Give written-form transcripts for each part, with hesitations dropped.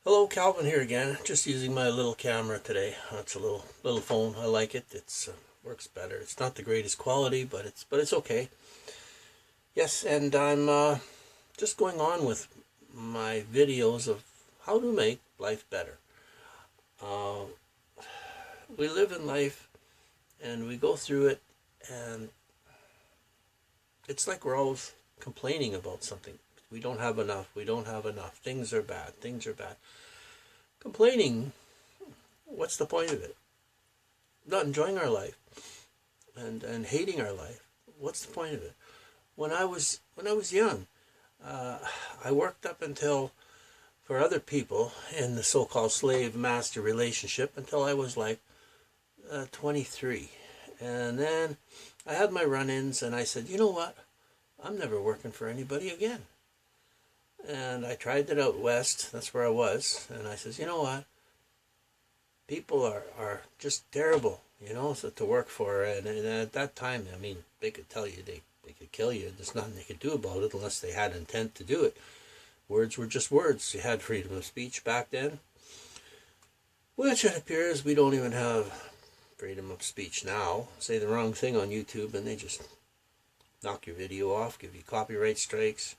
Hello, Calvin here again. Just using my little camera today. It's a little phone. I like it. It's works better. It's not the greatest quality, but it's okay. Yes, and I'm just going on with my videos of how to make life better. We live in life, and we go through it, and it's like we're always complaining about something. We don't have enough. We don't have enough. Things are bad. Things are bad. Complaining, what's the point of it? Not enjoying our life and hating our life. What's the point of it? When I was young, I worked up until for other people in the so-called slave-master relationship until I was like 23. And then I had my run-ins, and I said, you know what? I'm never working for anybody again. And I tried it out west. That's where I was. And I says, you know what? People are just terrible, so to work for. And at that time, I mean, they could tell you they could kill you. There's nothing they could do about it unless they had intent to do it. Words were just words. You had freedom of speech back then, which it appears we don't even have freedom of speech now. Say the wrong thing on YouTube and they just knock your video off, give you copyright strikes,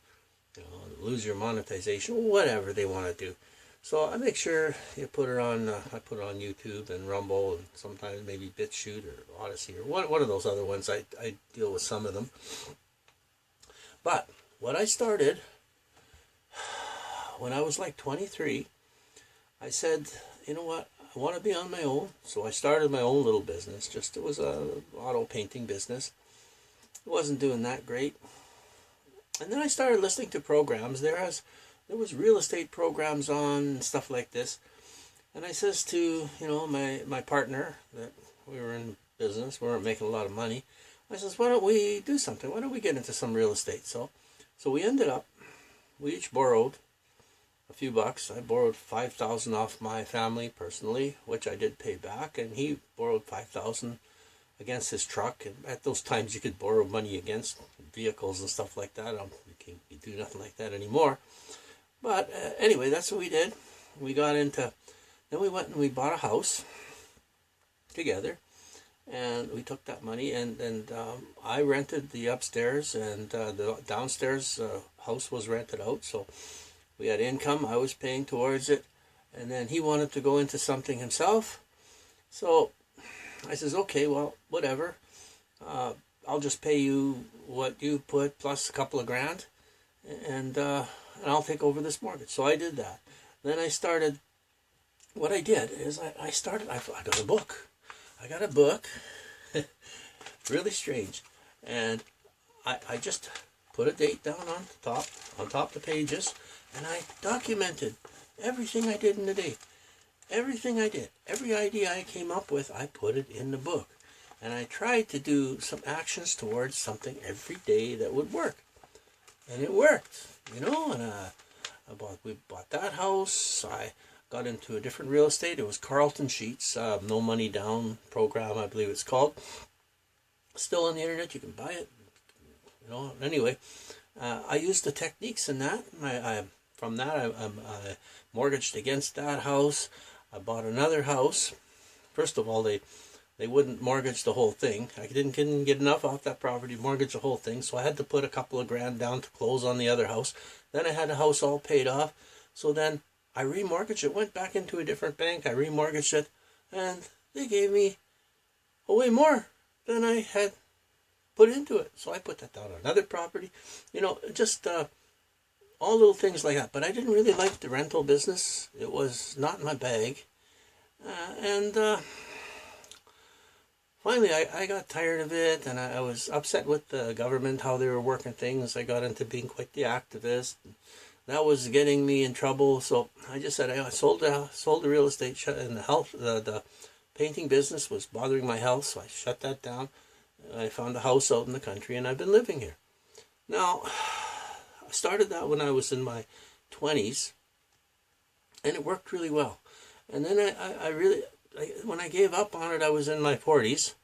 lose your monetization, whatever they want to do. So I make sure you put it on. I put it on YouTube and Rumble, and sometimes maybe BitChute or Odyssey or one of those other ones. I deal with some of them. But what I started when I was like 23, I said, you know what? I want to be on my own. So I started my own little business. It was a auto painting business. It wasn't doing that great. And then I started listening to programs. There was real estate programs on and stuff like this. And I says to, my partner that we were in business, we weren't making a lot of money. I says, why don't we do something? Why don't we get into some real estate? So we ended up, we each borrowed a few bucks. I borrowed $5,000 off my family personally, which I did pay back. And he borrowed $5,000 against his truck. And at those times you could borrow money against vehicles and stuff like that. You do nothing like that anymore. But anyway, that's what we did. We got into, then we went and we bought a house together, and we took that money and I rented the upstairs, and the downstairs house was rented out. So we had income. I was paying towards it, and then he wanted to go into something himself. So I says, okay, well, whatever. I'll just pay you what you put plus a couple of grand, and I'll take over this mortgage. So I did that. Then I started, what I did is I got a book. I got a book, really strange, and I just put a date down on top of the pages, and I documented everything I did in the day. Everything I did, every idea I came up with, I put it in the book. And I tried to do some actions towards something every day that would work. And it worked, and we bought that house. I got into a different real estate. It was Carelton Sheets, no money down program, I believe it's called. Still on the internet, you can buy it. Anyway, I used the techniques in that. From that, I mortgaged against that house. I bought another house. First of all, they wouldn't mortgage the whole thing. I couldn't get enough off that property to mortgage the whole thing, so I had to put a couple of grand down to close on the other house. Then I had the house all paid off, so then I remortgaged it, went back into a different bank, I remortgaged it, and they gave me way more than I had put into it. So I put that down on another property. Just all little things like that. But I didn't really like the rental business. It was not my bag. Finally, I got tired of it, and I was upset with the government, how they were working things. I got into being quite the activist. That was getting me in trouble, so I just said I sold the real estate, and the painting business was bothering my health, so I shut that down. I found a house out in the country, and I've been living here. Now, I started that when I was in my 20s, and it worked really well. And then when I gave up on it, I was in my 40s,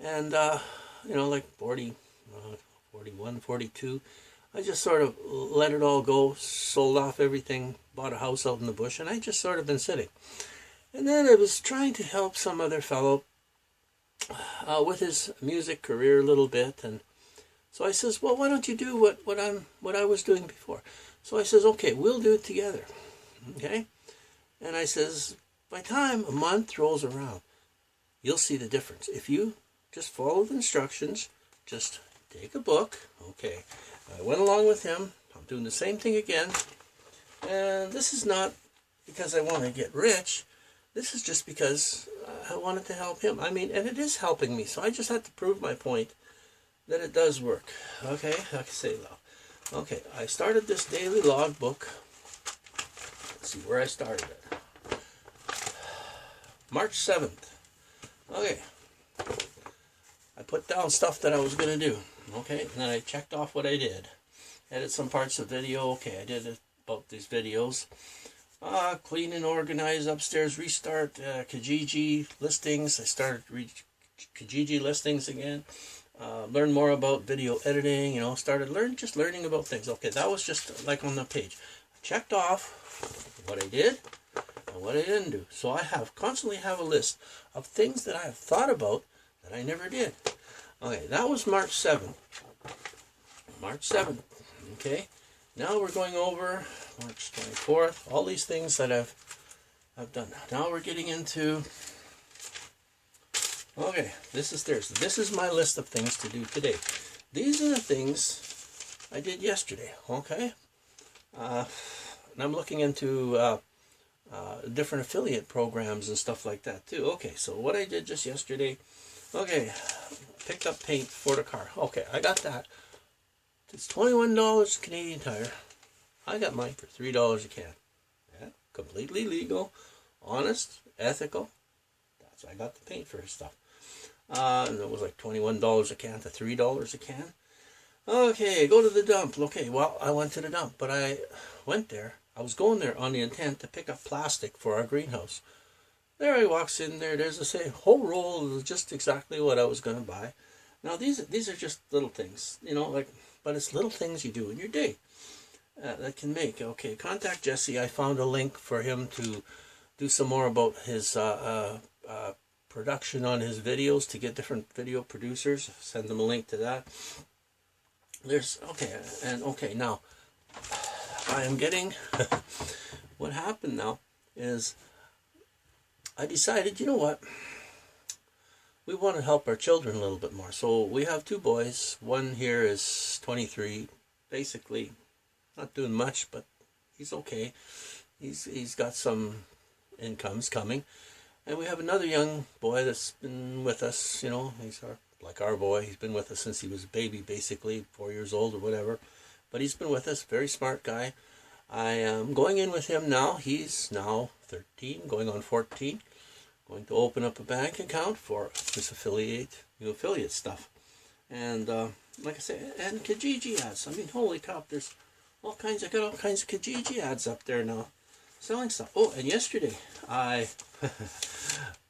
and like 40, 41, 42, I just sort of let it all go, sold off everything, bought a house out in the bush, and I just sort of been sitting. And then I was trying to help some other fellow with his music career a little bit, and so I says, well, why don't you do what I was doing before? So I says, okay, we'll do it together, okay? And I says, by the time a month rolls around, you'll see the difference. If you just follow the instructions, just take a book, okay? I went along with him. I'm doing the same thing again. And this is not because I want to get rich. This is just because I wanted to help him. I mean, and it is helping me. So I just had to prove my point that it does work. Okay, I can say that. Okay, I started this daily log book. Let's see where I started it. March 7th. Okay. I put down stuff that I was going to do. Okay, and then I checked off what I did. Edit some parts of video. Okay, I did about these videos. Clean and organize upstairs, restart Kijiji listings. I started Kijiji listings again. Learn more about video editing, started learning about things. Okay, that was just like on the page. I checked off what I did and what I didn't do. So I constantly have a list of things that I have thought about that I never did. Okay, that was March 7th. March 7th. Okay, now we're going over March 24th. All these things that I've done. Now we're getting into. Okay, this is Thursday. This is my list of things to do today. These are the things I did yesterday. Okay, and I'm looking into different affiliate programs and stuff like that too. Okay, so what I did just yesterday. Okay, picked up paint for the car. Okay, I got that. It's $21 Canadian Tire. I got mine for $3 a can. Yeah, completely legal, honest, ethical. That's I got the paint for his stuff. And it was like $21 a can to $3 a can. Okay, go to the dump. Okay, well, I went to the dump, but I went there. I was going there on the intent to pick up plastic for our greenhouse. There I walks in there. There's a whole roll of just exactly what I was going to buy. Now these are just little things, but it's little things you do in your day that can make. Okay, contact Jesse. I found a link for him to do some more about his production on his videos, to get different video producers. Send them a link to that. Now I am getting what happened now is I decided, you know what, we want to help our children a little bit more. So we have two boys. One here is 23, basically not doing much, but he's okay. He's got some incomes coming. And we have another young boy that's been with us, he's like our boy. He's been with us since he was a baby, basically, 4 years old or whatever. But he's been with us, very smart guy. I am going in with him now. He's now 13, going on 14. Going to open up a bank account for this new affiliate stuff. And like I say, and Kijiji ads. I mean, holy cow, there's I got all kinds of Kijiji ads up there now, selling stuff. Oh, and yesterday, I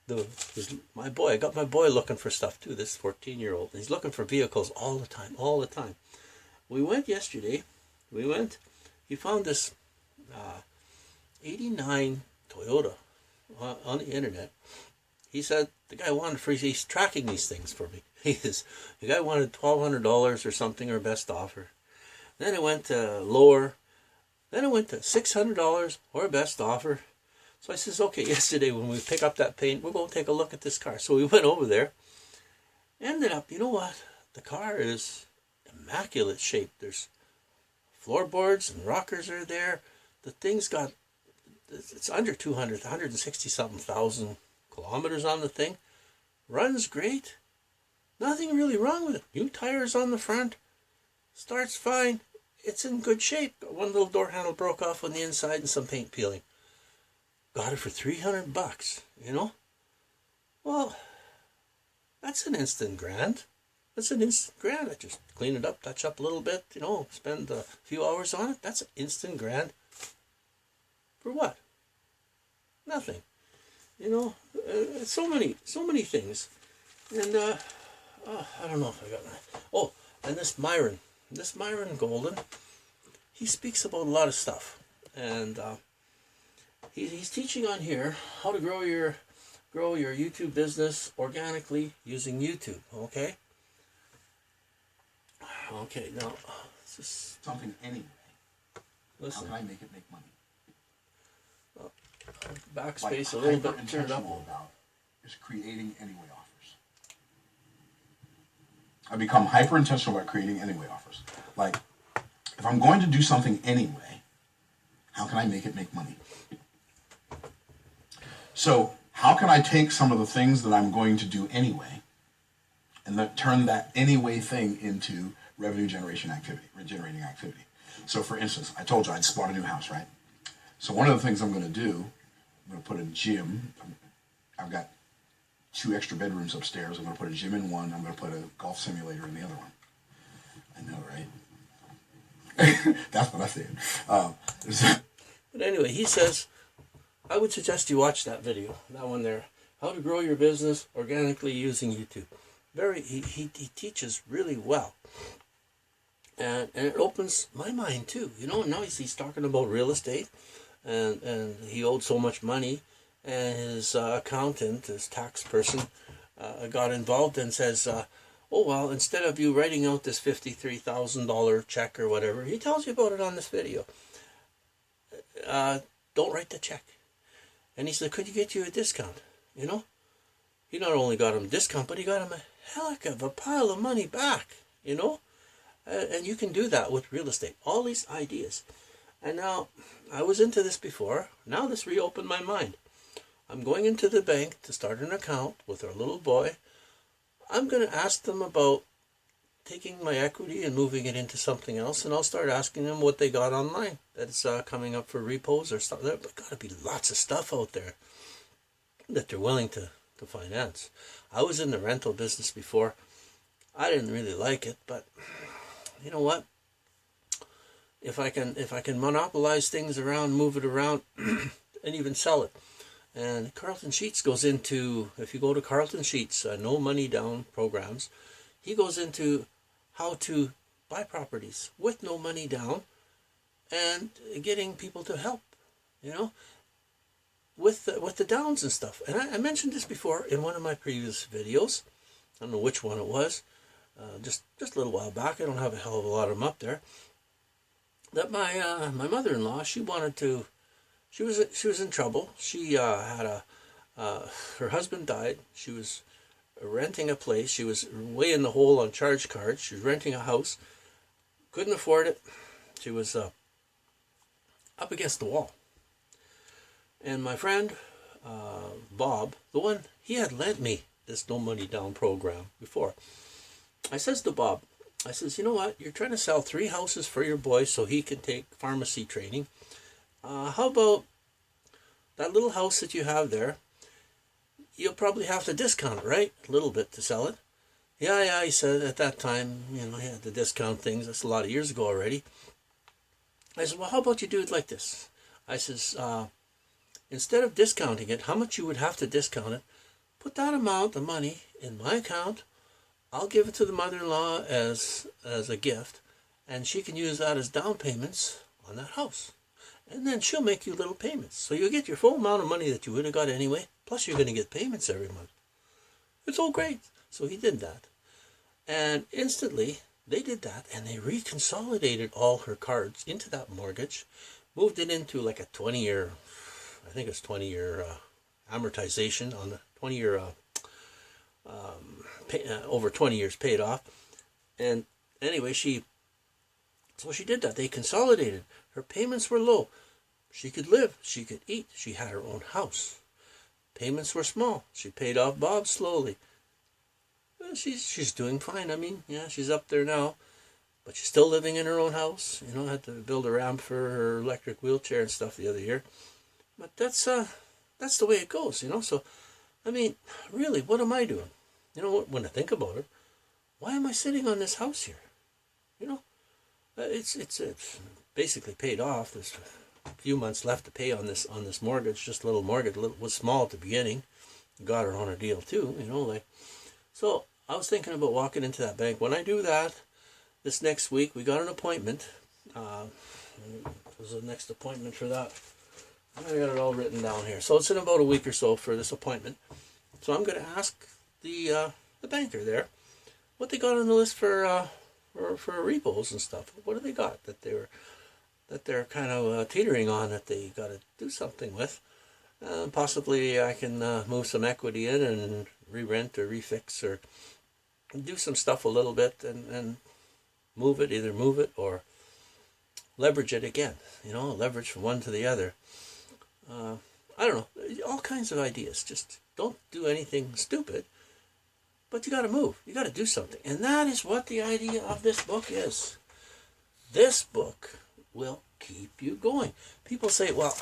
got my boy looking for stuff too, this 14-year-old. He's looking for vehicles all the time. We went yesterday, he found this 89 Toyota on the internet. He said the guy wanted free. He's tracking these things for me. The guy wanted $1,200 or something, or best offer. Then it went to lower. Then it went to $600 or best offer. So I says, okay, yesterday when we pick up that paint, we're going to take a look at this car. So we went over there. Ended up, you know what? The car is immaculate shape. There's floorboards and rockers are there. The thing's got, it's under 160 something thousand kilometers on the thing. Runs great. Nothing really wrong with it. New tires on the front. Starts fine. It's in good shape. One little door handle broke off on the inside and some paint peeling. Got it for $300, Well, that's an instant grand. I just clean it up, touch up a little bit, spend a few hours on it. That's an instant grand. For what? Nothing. So many things. And, I don't know if I got that. Oh, and this Myron this Myron Golden, he speaks about a lot of stuff, and he's teaching on here how to grow your YouTube business organically using YouTube. Okay. Okay. Now, just something anyway. Listen. How can I make it make money? Backspace a little bit. Turn it up. About is creating anyway offers. I become hyper intentional about creating anyway offers. Like, if I'm going to do something anyway, how can I make it make money? So, how can I take some of the things that I'm going to do anyway and then turn that anyway thing into revenue generating activity? So, for instance, I told you I just bought a new house, right? So one of the things I'm going to do, I'm going to put a gym. I've got 2 extra bedrooms upstairs. I'm going to put a gym in one. I'm going to put a golf simulator in the other one. I know, right? That's what I said. But anyway, he says, I would suggest you watch that video, that one there, how to grow your business organically using YouTube. He teaches really well. And it opens my mind too. You know, now he's talking about real estate, and he owed so much money, and his accountant, his tax person, got involved and says, oh, well, instead of you writing out this $53,000 check or whatever, he tells you about it on this video. Don't write the check. And he said, could you get you a discount? You know, he not only got him a discount, but he got him a heck of a pile of money back, you know. And you can do that with real estate. All these ideas. And now, I was into this before. Now this reopened my mind. I'm going into the bank to start an account with our little boy. I'm going to ask them about taking my equity and moving it into something else. And I'll start asking them what they got online that's coming up for repos or stuff. There's got to be lots of stuff out there that they're willing to finance. I was in the rental business before. I didn't really like it, but you know what? If I can monopolize things around, move it around, and even sell it. And Carelton Sheets goes into, if you go to Carelton Sheets, no money down programs, he goes into how to buy properties with no money down and getting people to help, you know, with the downs and stuff. And I mentioned this before in one of my previous videos. I don't know which one it was. Just a little while back. I don't have a hell of a lot of them up there. That my mother-in-law, she was in trouble. She had her husband died. She was renting a place. She was way in the hole on charge cards. She was renting a house. Couldn't afford it. She was up against the wall. And my friend Bob, the one he had lent me this no money down program before. I says to Bob, I says, you know what? You're trying to sell 3 houses for your boy so he can take pharmacy training. How about that little house that you have there? You'll probably have to discount it, right? A little bit to sell it. Yeah, he said at that time, you know, he had to discount things. That's a lot of years ago already. I said, well, how about you do it like this? I says, instead of discounting it, how much you would have to discount it, put that amount of money in my account. I'll give it to the mother-in-law as a gift, and she can use that as down payments on that house. And then she'll make you little payments. So you get your full amount of money that you would have got anyway, plus you're going to get payments every month. It's all great. So he did that. And instantly, they did that, and they reconsolidated all her cards into that mortgage, moved it into like a 20-year, I think it's 20-year amortization on the 20-year over 20 years paid off. And anyway, she did that. They consolidated. Her payments were low. She could live. She could eat. She had her own house. Payments were small. She paid off Bob slowly. Well, she's doing fine. I mean, yeah, she's up there now. But she's still living in her own house. You know, had to build a ramp for her electric wheelchair and stuff the other year. But that's the way it goes, you know. So, I mean, really, what am I doing? You know, when I think about it, why am I sitting on this house here? You know, it's basically paid off. There's a few months left to pay on this mortgage, just a little mortgage. It was small at the beginning. Got her on a deal too, you know. Like, so I was thinking about walking into that bank. When I do that, this next week we got an appointment. It was the next appointment for that. I got it all written down here. So it's in about a week or so for this appointment. So I'm going to ask the banker there what they got on the list for repos and stuff. What do they got that they're kind of teetering on that they got to do something with? Possibly I can move some equity in and re-rent or refix or do some stuff a little bit and either move it or leverage it again. Leverage from one to the other. I don't know, all kinds of ideas. Just don't do anything stupid, but you got to move. You got to do something. And that is what the idea of this book is. This book will keep you going. People say, well,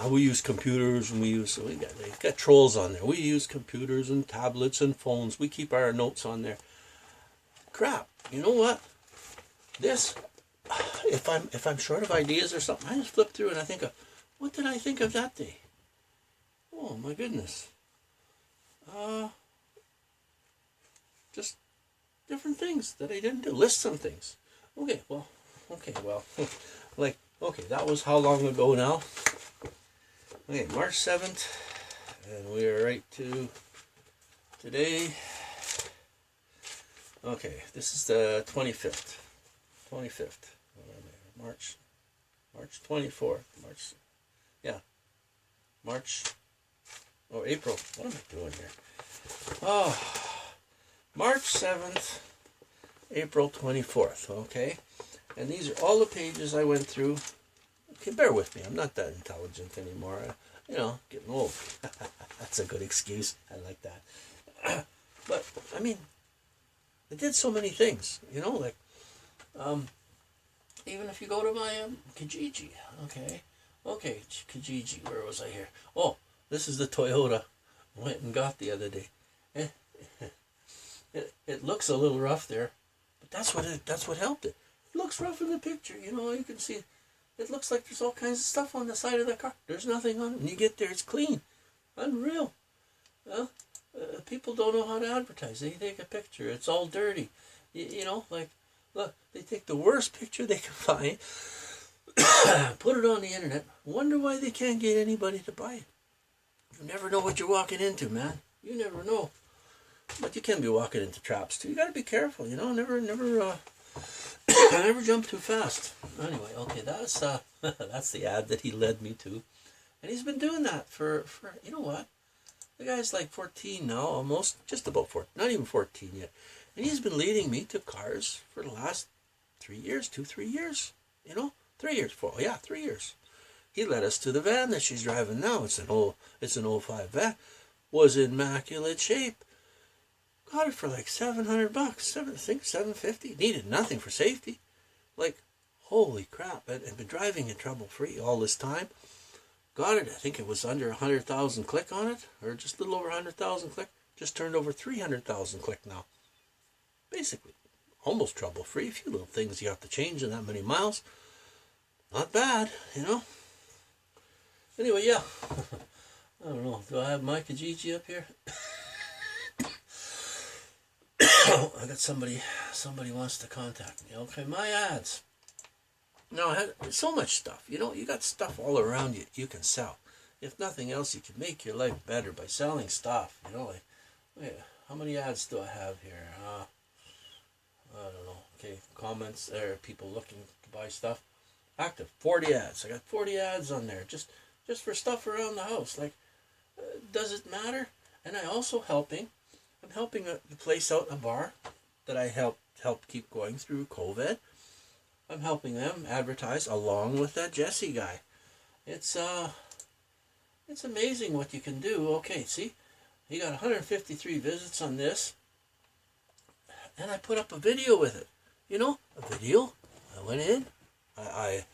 we use computers and we got trolls on there. We use computers and tablets and phones. We keep our notes on there. Crap. You know what? If I'm short of ideas or something, I just flip through and I think of, what did I think of that day? Oh my goodness. Just different things that I didn't do. List some things. Okay, that was how long ago now? Okay, March 7th, and we are right to today. Okay, this is the 25th. March 24th. April. What am I doing here? March 7th, April 24th, okay? And these are all the pages I went through. Okay, bear with me. I'm not that intelligent anymore. Getting old. That's a good excuse. I like that. But, I mean, I did so many things, even if you go to my Kijiji, okay, Kijiji, where was I here? Oh, this is the Toyota I went and got the other day. It looks a little rough there, but that's what helped it. It looks rough in the picture, you can see it looks like there's all kinds of stuff on the side of the car. There's nothing on it. When you get there, it's clean. Unreal. Well, people don't know how to advertise. They take a picture. It's all dirty. Look, they take the worst picture they can find, put it on the internet, wonder why they can't get anybody to buy it. You never know what you're walking into, man. You never know. But you can be walking into traps too. You got to be careful, never jump too fast. Anyway, okay, that's the ad that he led me to. And he's been doing that for you know what? The guy's like 14 now, almost, just about 14, not even 14 yet. And he's been leading me to cars for the last 3 years, 3 years. 3 years, 3 years. He led us to the van that she's driving now. It's an 05 van. Was in immaculate shape. Got it for like $700. I think $750. Needed nothing for safety. Like, holy crap. And been driving it trouble-free all this time. Got it. I think it was under 100,000 click on it. Or just a little over 100,000 click. Just turned over 300,000 click now. Basically, almost trouble-free. A few little things you have to change in that many miles. Not bad, Anyway, yeah. I don't know. Do I have my Kijiji up here? I got somebody wants to contact me. Okay, my ads. Now, I had so much stuff. You got stuff all around you you can sell. If nothing else, you can make your life better by selling stuff. How many ads do I have here? I don't know. Okay, comments there, people looking to buy stuff. Active, 40 ads. I got 40 ads on there just for stuff around the house. Like, does it matter? And I'm helping the place out in a bar that I helped keep going through COVID. I'm helping them advertise along with that Jesse guy. It's amazing what you can do. Okay, see, he got 153 visits on this, and I put up a video with it. A video. I went in. I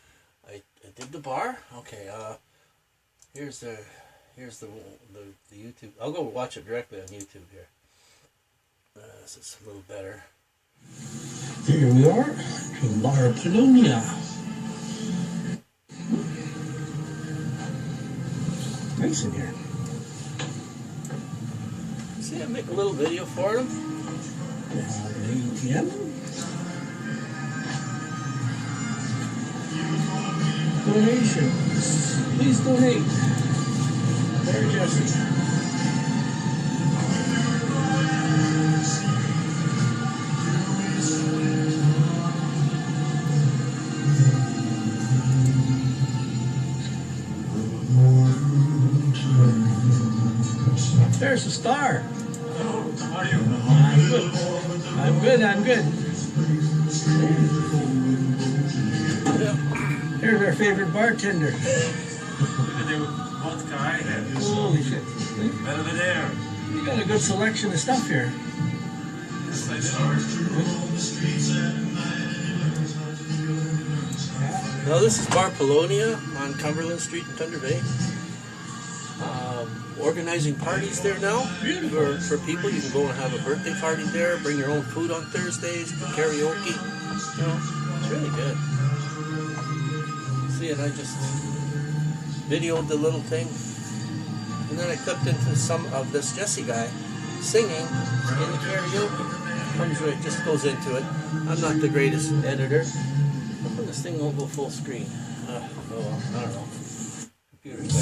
did the bar. Okay. Here's the YouTube. I'll go watch it directly on YouTube here. This is a little better. Here we are in Barcelona. Nice in here. See, I make a little video for them. ATM. Donations. Please donate. There, Jesse. There's a star. How are you? I'm good. I'm good. Here's our favorite bartender. Vodka, Holy shit. Belvedere. You got a good selection of stuff here. Yes, I Now this is Bar Polonia on Cumberland Street in Thunder Bay. Organizing parties there now for people. You can go and have a birthday party there, bring your own food on Thursdays, do karaoke. You know, it's really good. See, and I just videoed the little thing, and then I clipped into some of this Jesse guy singing in the karaoke. Comes right, just goes into it. I'm not the greatest editor. How come this thing won't go full screen? Oh well, I don't know. Computer's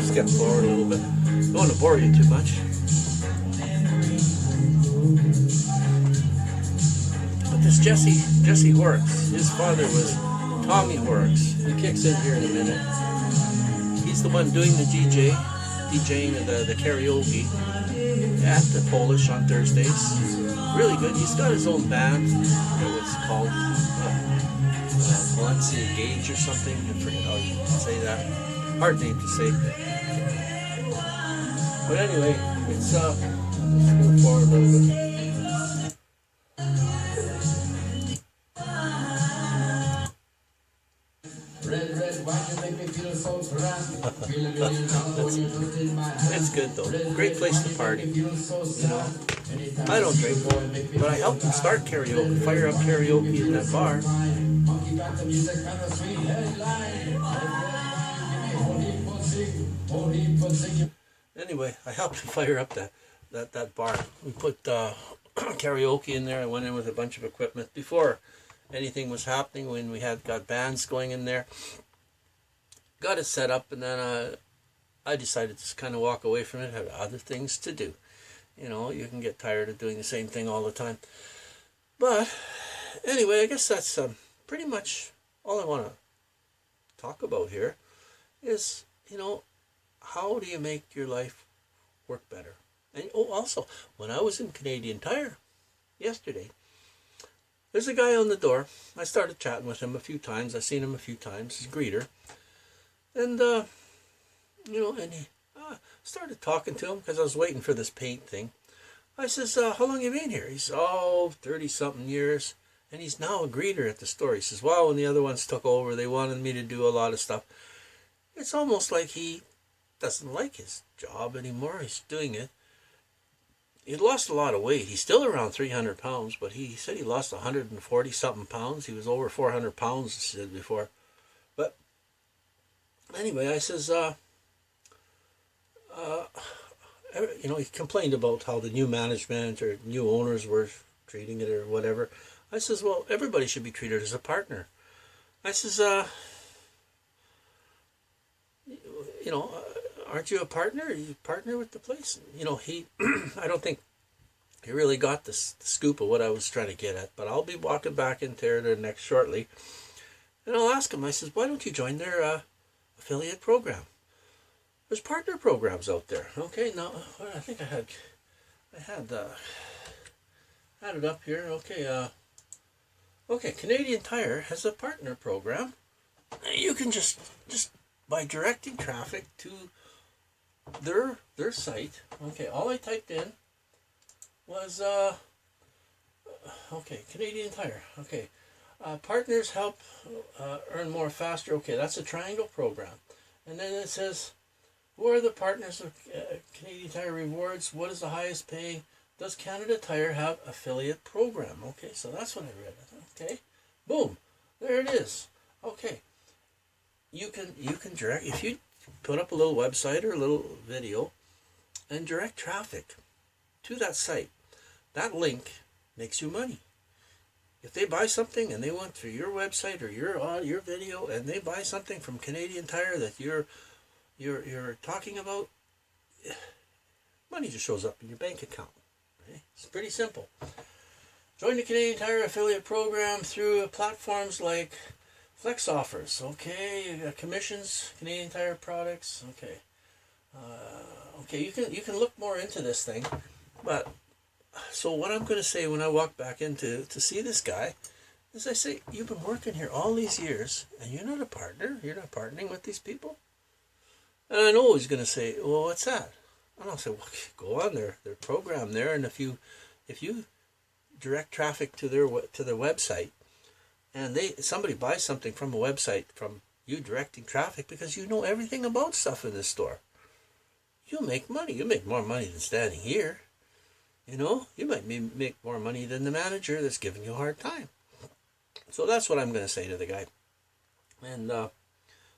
skip forward a little bit. Don't want to bore you too much. But this Jesse Horrocks, his father was Tommy Horrocks, who kicks in here in a minute. He's the one doing the DJing the karaoke at the Polish on Thursdays. Really good. He's got his own band. I forget what it's called. Valencia Gage or something. I forget how you say that. Hard name to say. But anyway, it's let's move forward a little bit. It's good though. Great place to party. You know, I don't drink, but I helped them start karaoke, fire up karaoke in that bar. Anyway, I helped them fire up that bar. We put karaoke in there. I went in with a bunch of equipment before anything was happening. When we got bands going in there, got it set up, and then I decided to just kind of walk away from it. Had other things to do. You know, you can get tired of doing the same thing all the time. But anyway, I guess that's pretty much all I want to talk about here. Is, you know, how do you make your life work better? And also, when I was in Canadian Tire yesterday, there's a guy on the door. I started chatting with him a few times. I've seen him a few times. He's a greeter. And, you know, and he started talking to him because I was waiting for this paint thing. I says, how long you been here? He says, 30-something years. And he's now a greeter at the store. He says, well, when the other ones took over, they wanted me to do a lot of stuff. It's almost like he doesn't like his job anymore. He's doing it. He lost a lot of weight. He's still around 300 pounds, but he said he lost 140-something pounds. He was over 400 pounds, he said before. But anyway, I says, you know, he complained about how the new management or new owners were treating it or whatever. I says, well, everybody should be treated as a partner. I says, you know, aren't you a partner? Are you a partner with the place? You know, he, I don't think he really got the scoop of what I was trying to get at, but I'll be walking back into there next shortly. And I'll ask him, I says, why don't you join their affiliate program? There's partner programs out there. Okay, now, I think I had it up here. Okay, okay, Canadian Tire has a partner program. You can just by directing traffic to their site. Okay, all I typed in was okay, Canadian Tire. Okay, partners help earn more faster. Okay, that's a triangle program, and then it says, Who are the partners of Canadian Tire Rewards? What is the highest paying? Does Canada Tire have affiliate program? Okay, so that's what I read. Okay, boom, there it is. Okay, you can direct, if you put up a little website or a little video and direct traffic to that site, that link makes you money. If they buy something and they went through your website or your video and they buy something from Canadian Tire that you're talking about, money just shows up in your bank account. Okay? It's pretty simple. Join the Canadian Tire affiliate program through platforms like Flex Offers. Okay, commissions, Canadian Tire products. Okay, okay. You can look more into this thing, but so what I'm going to say when I walk back in to see this guy is I say, you've been working here all these years and you're not a partner. You're not partnering with these people. And I know he's going to say, well, what's that? And I'll say, well, go on their program there, and if you direct traffic to their website, and somebody buys something from a website from you directing traffic because you know everything about stuff in this store, you'll make money. You make more money than standing here. You know, you might make more money than the manager that's giving you a hard time. So that's what I'm going to say to the guy. And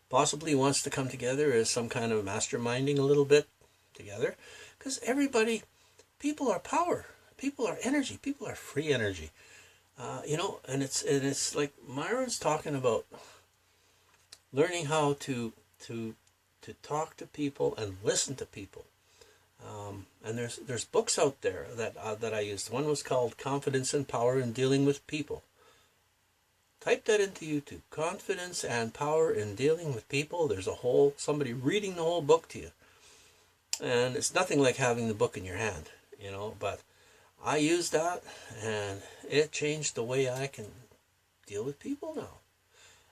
possibly wants to come together as some kind of masterminding a little bit together. Because people are power. People are energy. People are free energy. You know, and it's like Myron's talking about learning how to talk to people and listen to people. And there's books out there that I used. One was called Confidence and Power in Dealing with People. Type that into YouTube. Confidence and Power in Dealing with People. There's somebody reading the whole book to you. And it's nothing like having the book in your hand, you know, but I used that and it changed the way I can deal with people now.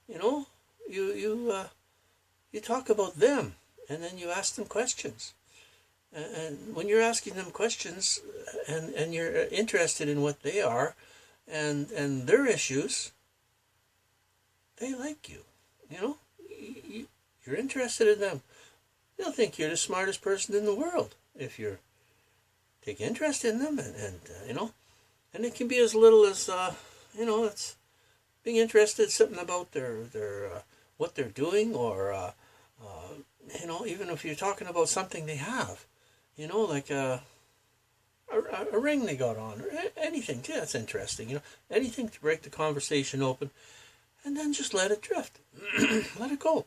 You know, you talk about them and then you ask them questions. And when you're asking them questions and you're interested in what they are and their issues, they like you. You know, you're interested in them. They'll think you're the smartest person in the world if you take interest in them. And you know, and it can be as little as, you know, it's being interested something about their what they're doing, or, you know, even if you're talking about something they have. You know, like a ring they got on, or anything. Yeah, that's interesting. You know, anything to break the conversation open, and then just let it drift, let it go.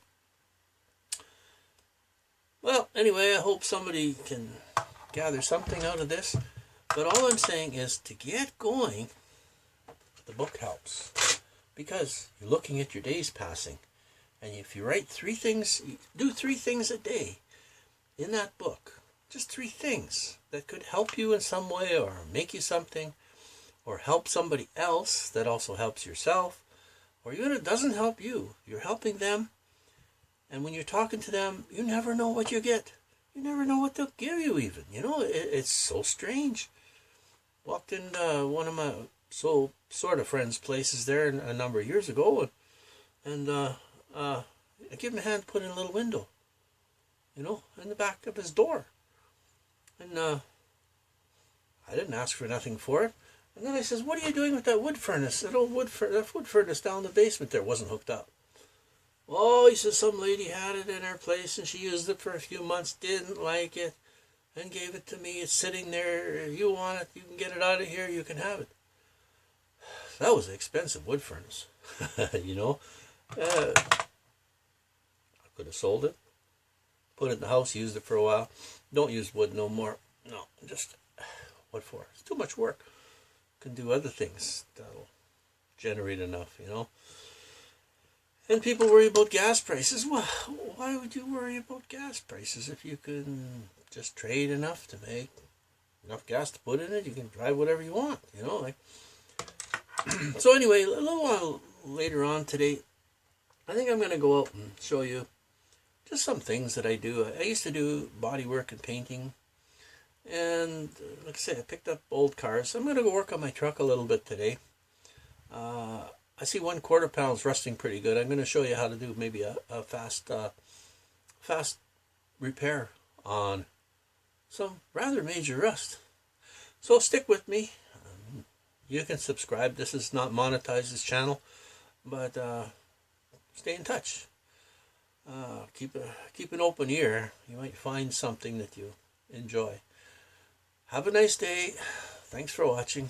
Well, anyway, I hope somebody can gather something out of this. But all I'm saying is to get going. The book helps because you're looking at your days passing, and if you write 3 things, do 3 things a day in that book. Just 3 things that could help you in some way or make you something or help somebody else that also helps yourself, or even if it doesn't help you, you're helping them. And when you're talking to them, you never know what you get. You never know what they'll give you even. You know, it's so strange. Walked in one of my sort of friends' places there a number of years ago, and I gave him a hand to put in a little window, you know, in the back of his door. And I didn't ask for nothing for it. And then I says, what are you doing with that wood furnace? That old wood furnace down in the basement there wasn't hooked up. Oh, he says, some lady had it in her place and she used it for a few months, didn't like it, and gave it to me. It's sitting there. If you want it, you can get it out of here, you can have it. That was an expensive wood furnace, you know. I could have sold it, put it in the house, used it for a while. Don't use wood no more. No, just, what for? It's too much work. Can do other things that'll generate enough, you know. And people worry about gas prices. Well, why would you worry about gas prices if you can just trade enough to make enough gas to put in it? You can drive whatever you want, you know. Like. So anyway, a little while later on today, I think I'm going to go out and show you just some things that I do. I used to do body work and painting. And like I say, I picked up old cars. I'm going to go work on my truck a little bit today. I see 1/4 pound's rusting pretty good. I'm going to show you how to do maybe a fast repair on some rather major rust. So stick with me. You can subscribe. This is not monetized, this channel, but stay in touch. Keep an open ear. You might find something that you enjoy. Have a nice day. Thanks for watching.